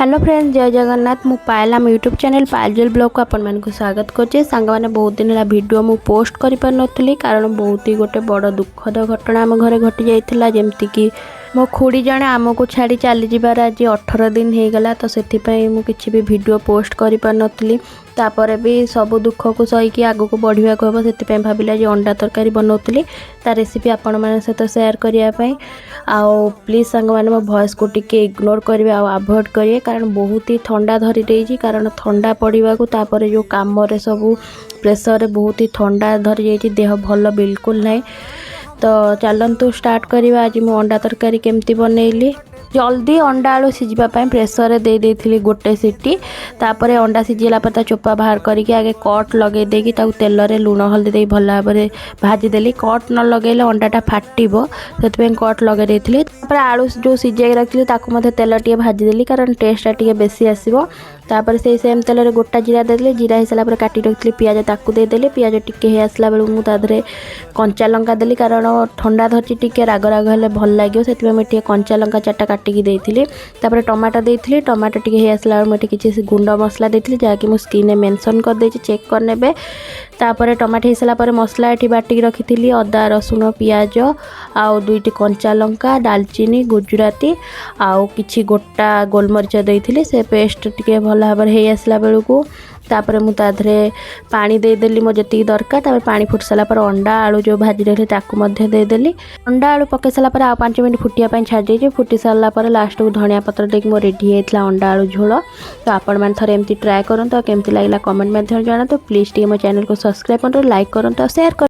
Hello friends, जय जगन्नाथ। मु पायल आम यूट्यूब चैनल पायल ब्लॉग को आपण मानक स्वागत करछे। सांग माने बहुत दिन ला वीडियो मु पोस्ट करि पार नथली कारण बहुत ही गोटे बड़ दुखद घटना आम घरे घटी जाइथिला। जेमति कि मो खुड़ी जणे आमको छाड़ी चली जिबार आज 18 दिन हो गला, तो से मु किछि भी वीडियो पोस्ट करि पार नथली। तापर भी सब दुख को सहीकि आगु को बढ़िया को हम से भाविला जे अंडा तरकारी बनाऊली ता रेसिपी आपण मान सहित सेयार करने। आउ प्लीज सांग मैंने मो वॉइस को टिके इग्नोर करेंगे आ अवॉइड करेंगे कारण बहुत ही ठंडा धरी देइछि। कारण ठंडा पड़वा को तापर जो काम सब प्रेसर बहुत ही ठंडा धरी जाइछि, देह भल बिल्कुल नहीं। तो चलतु स्टार्ट करवा। आज मु अंडा तरकारी केमती बनैली। जल्दी अंडा आलू सीझापी प्रेसर दे देथिली गोटे सीटी। तापर अंडा सीझीला पर चोपा बाहर करके आगे कट लगे देकी तेल रे लुण हल्दी दे भल भाव में भाजीदेली। कट न लगेले अंडाटा फाटिबो से कट लगे देथिली। तापर आलू जो सीझाई रखी तेल टे भाजीदेली कारण टेस्टा टे बेसी आसो। तापर से सेम तेल रे गोटा जीरा देदेली। जीरा हो सारा काटी रखी पियाज ताकू देदेली। पियाज टिके आसला बेलू मुझे कंचा लंका देली कारण ठंडा धरची टिके राग राग हेले भल लगे से कंचा लंका 4टा काटिकी देइथिली। तापर टमाटो देइथिली। टमाटो टिके आसला मुझे किसी गुंड मसला देइथिली जहाँकि मु स्क्रीन मेंशन कर देछि, चेक करनेबे। तापर टमाटो हो सारा पर मसला एठी बाटिकी रखिथिली अदा रसुण पियाज आउ 2टी कंचा लंका दालचीनी गुजराती आउ किछि गोटा गोलमरिच देइथिली। से पेस्ट टिके भल भाव में आसला बेलू तापर मु ताधरे पानी देदेली मो जति दरकार। तापर पानी फुट सारा पर अंडा आलू जो भाजी रखी ताकू मध्य देदेली। अंडा आलू पके सारा पर आ 5 मिनट फुटिया छाड़ देछि। फुटी सारा पर लास्ट को धनिया पत्र देके मो रेडी होइतला अंडा आलू झोल। तो आपण मान थरे एमती ट्राई करंतु। केमती लागला कमेंट माध्यम जणातु। प्लीज टी मो चैनल को सब्सक्राइब करंतु, लाइक करंतु, शेयर